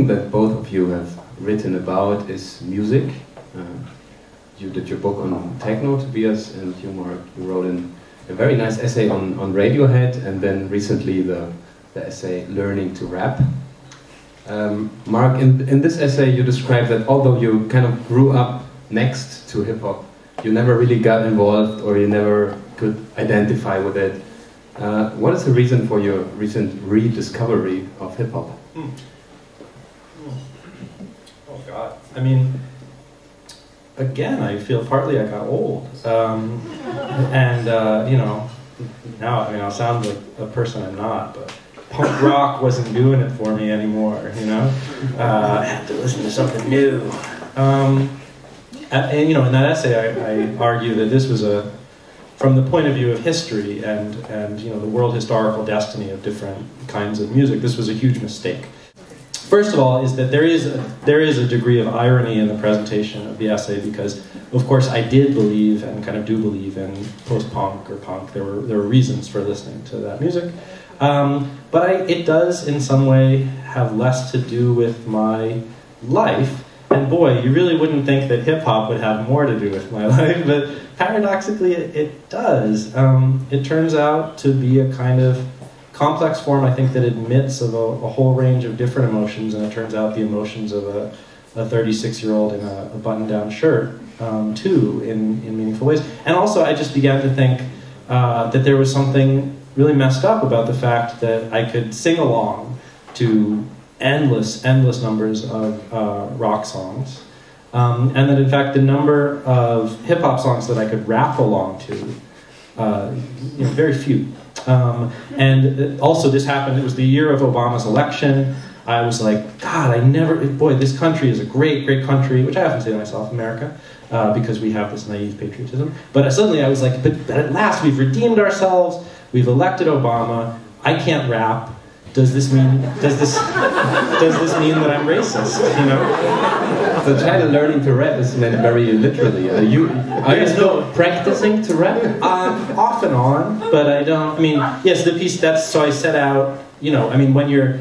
That both of you have written about is music. You did your book on techno, Tobias, and you wrote a very nice essay on Radiohead, and then recently the essay Learning to Rap. Mark, in this essay you describe that although you kind of grew up next to hip-hop, you never really got involved or you never could identify with it. What is the reason for your recent rediscovery of hip-hop? Oh God, I mean, again, I feel partly I got old, you know, now I mean I'll sound like a person I'm not, but punk rock wasn't doing it for me anymore, you know. I had to listen to something new, and you know, in that essay I argue that this was from the point of view of history and you know the world historical destiny of different kinds of music, this was a huge mistake. First of all, is that there is a degree of irony in the presentation of the essay because, of course, I did believe and kind of do believe in post-punk or punk. There were reasons for listening to that music, but it does in some way have less to do with my life. And boy, you really wouldn't think that hip hop would have more to do with my life, but paradoxically, it does. It turns out to be a kind of complex form, I think, that admits of a whole range of different emotions, and it turns out the emotions of a 36-year-old in a button-down shirt, too, in meaningful ways. And also, I just began to think that there was something really messed up about the fact that I could sing along to endless numbers of rock songs, and that, in fact, the number of hip-hop songs that I could rap along to, you know, very few. And also this happened, it was the year of Obama's election. I was like, God, boy, this country is a great, great country, which I often say to myself, America, because we have this naive patriotism. But suddenly I was like, but at last we've redeemed ourselves, we've elected Obama, I can't rap. Does this mean that I'm racist, you know? The title "Learning to Rap" is meant very literally. Are you still practicing to rap? Off and on, but I don't. I mean, yes, the piece. So I set out. You know, I mean, when you're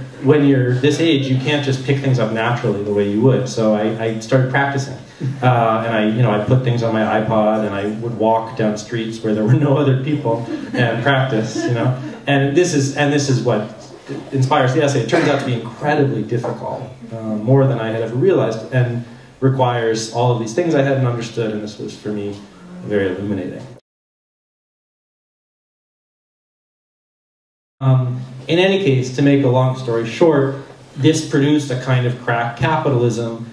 this age, you can't just pick things up naturally the way you would. So I started practicing, and I put things on my iPod, and I would walk down streets where there were no other people and practice. You know, and this is what inspires the essay. It turns out to be incredibly difficult, more than I had ever realized, and requires all of these things I hadn't understood, and this was, for me, very illuminating. In any case, to make a long story short, this produced a kind of crack capitalism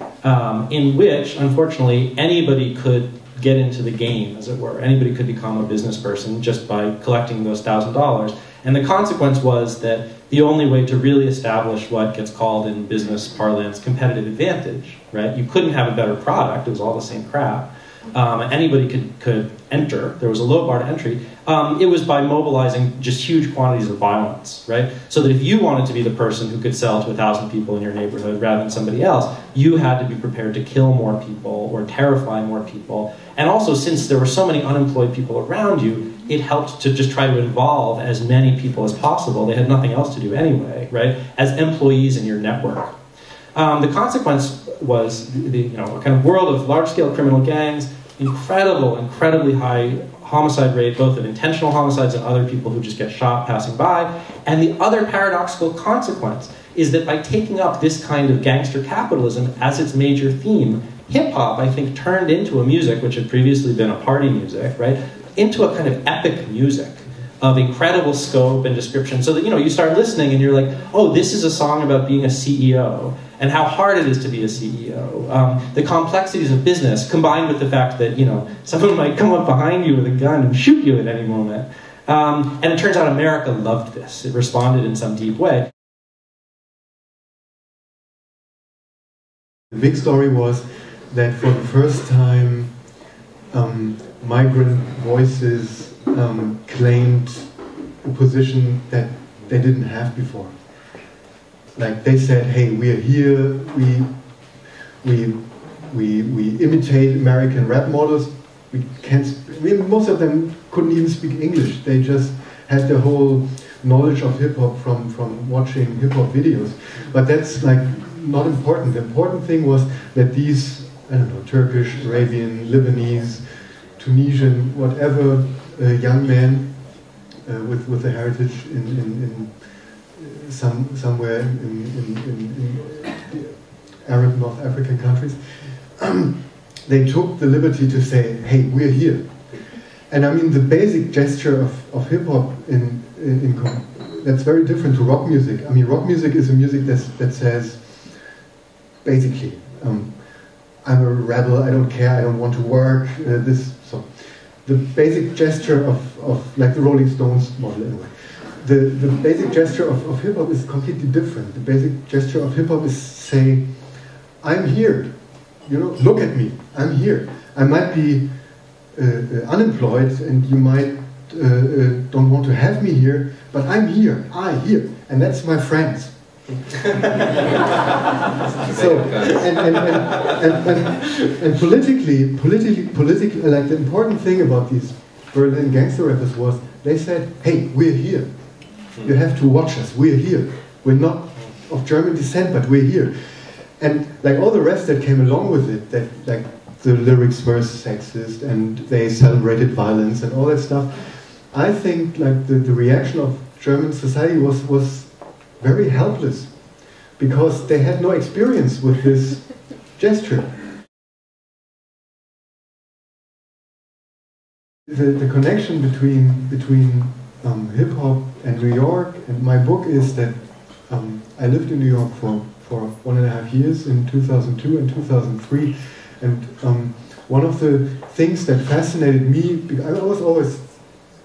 in which, unfortunately, anybody could get into the game, as it were. Anybody could become a business person just by collecting those $1,000. And the consequence was that the only way to really establish what gets called in business parlance competitive advantage, right? You couldn't have a better product, it was all the same crap. Anybody could enter, there was a low bar to entry. It was by mobilizing just huge quantities of violence, right? So that if you wanted to be the person who could sell to 1,000 people in your neighborhood rather than somebody else, you had to be prepared to kill more people or terrify more people. And also, since there were so many unemployed people around you, it helped to just try to involve as many people as possible. They had nothing else to do anyway, right? As employees in your network. The consequence was a kind of world of large-scale criminal gangs, incredibly high homicide rate, both of intentional homicides and other people who just get shot passing by. And the other paradoxical consequence is that by taking up this kind of gangster capitalism as its major theme, hip-hop, I think, turned into a music, which had previously been a party music, right, into a kind of epic music of incredible scope and description, so that, you start listening and you're like, oh, this is a song about being a CEO and how hard it is to be a CEO. The complexities of business, combined with the fact that, someone might come up behind you with a gun and shoot you at any moment. And it turns out America loved this. It responded in some deep way. The big story was that for the first time, migrant voices claimed a position that they didn't have before. like they said, hey, we're here, we imitate American rap models. We can't. I mean, most of them couldn't even speak English. They just had the whole knowledge of hip hop from watching hip hop videos. But that's like not important. The important thing was that these, I don't know, Turkish, Arabian, Lebanese, Tunisian, whatever young men with a heritage in somewhere in Arab North African countries, they took the liberty to say, hey, we're here. And I mean, the basic gesture of hip-hop that's very different to rock music. I mean, rock music is a music that says, basically, I'm a rebel, I don't care, I don't want to work, so. The basic gesture of like the Rolling Stones model anyway. The basic gesture of hip-hop is completely different. The basic gesture of hip-hop is say, I'm here, you know, look at me, I'm here. I might be unemployed and you might don't want to have me here, but I'm here, here, and that's my friends. So, and politically, like the important thing about these Berlin gangster rappers was they said, hey, we're here. You have to watch us, we're here. We're not of German descent, but we're here. And like all the rest that came along with it, that like the lyrics were sexist and they celebrated violence and all that stuff, I think like the reaction of German society was very helpless because they had no experience with this gesture. The connection between hip-hop and New York and my book is that I lived in New York for 1.5 years in 2002 and 2003, and one of the things that fascinated me, I was always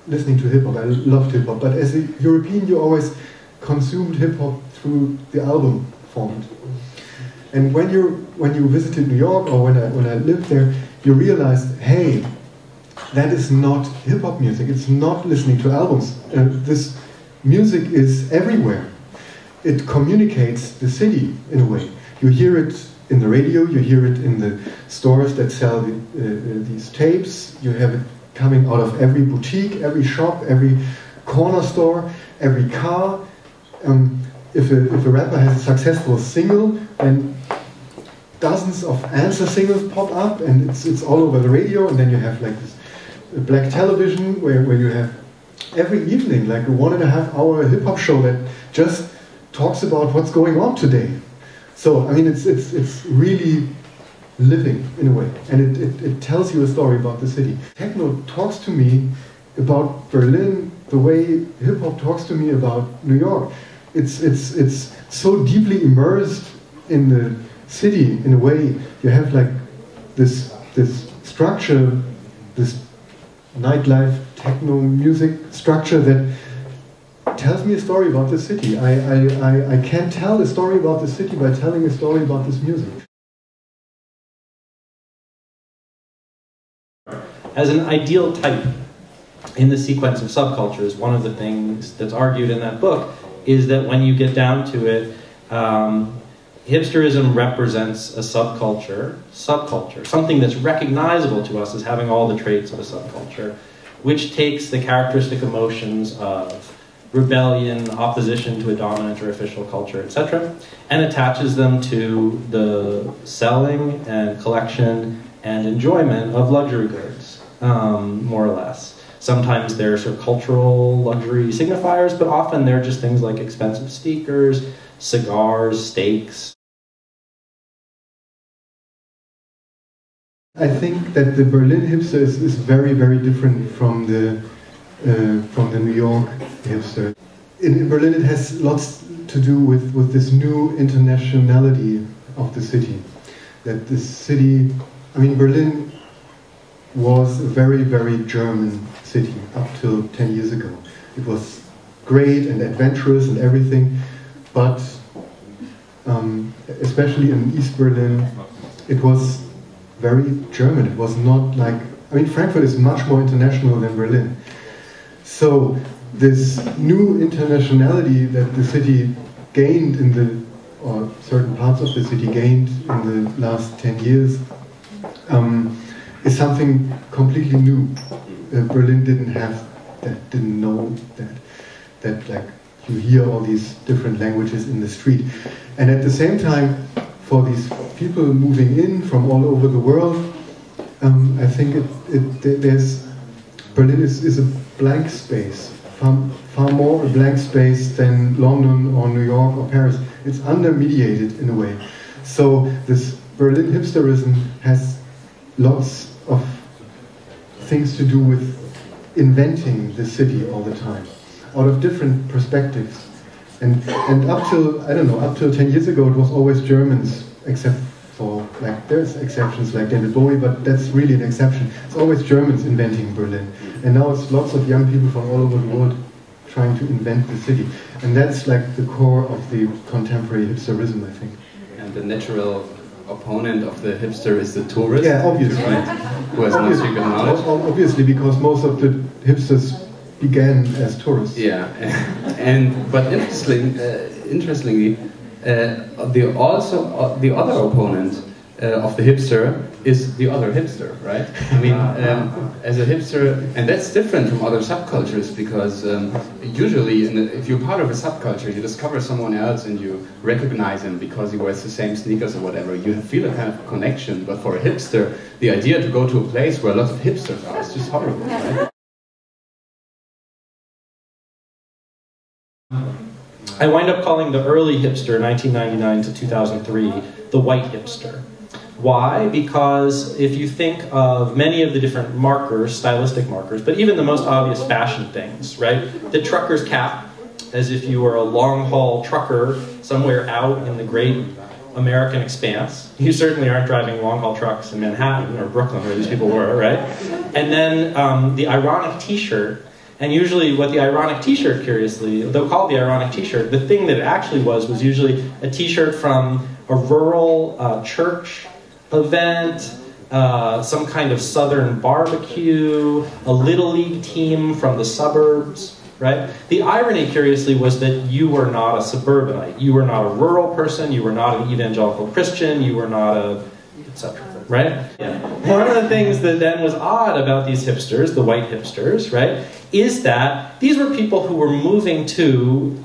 listening to hip-hop, I loved hip-hop, but as a European you always consumed hip-hop through the album format. And when you visited New York, or when I lived there, you realized, hey, that is not hip-hop music, it's not listening to albums. This music is everywhere. It communicates the city in a way. You hear it in the radio, you hear it in the stores that sell these tapes, you have it coming out of every boutique, every shop, every corner store, every car. If a rapper has a successful single, then dozens of answer singles pop up, and it's all over the radio, and then you have like this black television where you have every evening like a 1.5 hour hip-hop show that just talks about what's going on today. So I mean it's really living in a way, and it tells you a story about the city. Techno talks to me about Berlin the way hip-hop talks to me about New York. It's so deeply immersed in the city in a way. You have like this structure, this nightlife techno music structure that tells me a story about the city. I can't tell a story about the city by telling a story about this music. As an ideal type in the sequence of subcultures, one of the things that's argued in that book is that when you get down to it, hipsterism represents a subculture, something that's recognizable to us as having all the traits of a subculture, which takes the characteristic emotions of rebellion, opposition to a dominant or official culture, etc., and attaches them to the selling and collection and enjoyment of luxury goods, more or less. Sometimes they're sort of cultural luxury signifiers, but often they're just things like expensive sneakers, cigars, steaks. I think that the Berlin hipster is very, very different from the New York hipster. In Berlin it has lots to do with this new internationality of the city. That this city, I mean Berlin was a very, very German city up till 10 years ago. It was great and adventurous and everything, but especially in East Berlin, it was very German. It was not like, I mean, Frankfurt is much more international than Berlin. So this new internationality that the city gained in the or certain parts of the city gained in the last 10 years is something completely new. Berlin didn't have that, didn't know that like you hear all these different languages in the street. And at the same time, for these people moving in from all over the world, I think Berlin is a blank space, far more a blank space than London or New York or Paris. It's under-mediated in a way. So this Berlin hipsterism has lots of things to do with inventing the city all the time, out of different perspectives. And up till, I don't know, up till 10 years ago it was always Germans, except for, like, there's exceptions like David Bowie, but that's really an exception. It's always Germans inventing Berlin. And now it's lots of young people from all over the world trying to invent the city. And that's like the core of the contemporary hipsterism, I think. And the natural opponent of the hipster is the tourist. Yeah, obviously. Right? Who has no secret knowledge. Obviously, because most of the hipsters began as tourists. Yeah, but interestingly, the other opponent of the hipster is the other hipster, right? I mean, as a hipster, and that's different from other subcultures because usually, if you're part of a subculture, you discover someone else and you recognize him because he wears the same sneakers or whatever. You feel a kind of connection. But for a hipster, the idea to go to a place where lots of hipsters are is just horrible, right? I wind up calling the early hipster, 1999 to 2003, the white hipster. Why? Because if you think of many of the different markers, stylistic markers, but even the most obvious fashion things, right? The trucker's cap, as if you were a long-haul trucker somewhere out in the great American expanse. You certainly aren't driving long-haul trucks in Manhattan or Brooklyn, where these people were, right? And then the ironic t-shirt. And usually what the ironic t-shirt, curiously, they'll call it the ironic t-shirt, the thing that it actually was usually a t-shirt from a rural church event, some kind of southern barbecue, a Little League team from the suburbs, right? The irony, curiously, was that you were not a suburbanite. You were not a rural person, you were not an evangelical Christian, you were not a, etc., right? Yeah. One of the things that then was odd about these hipsters, the white hipsters, right, is that these were people who were moving to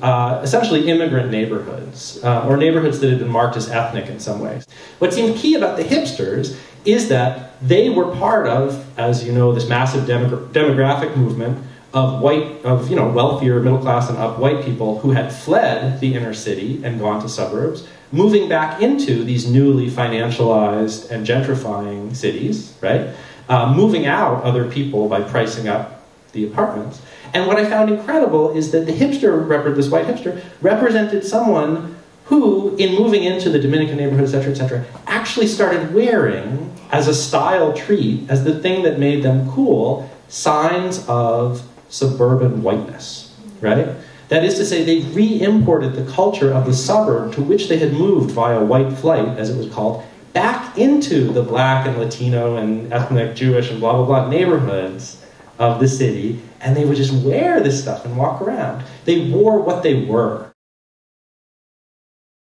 essentially immigrant neighborhoods, or neighborhoods that had been marked as ethnic in some ways. What seemed key about the hipsters is that they were part of, as you know, this massive demographic movement of wealthier, middle class and up white people who had fled the inner city and gone to suburbs, moving back into these newly financialized and gentrifying cities, right? Moving out other people by pricing up the apartments. And what I found incredible is that the hipster, this white hipster, represented someone who, in moving into the Dominican neighborhood, etc., actually started wearing, as a style treat, as the thing that made them cool, signs of suburban whiteness, right? That is to say, they re-imported the culture of the suburb to which they had moved via white flight, as it was called, back into the black and Latino and ethnic Jewish and blah, blah, blah neighborhoods of the city, and they would just wear this stuff and walk around. They wore what they were.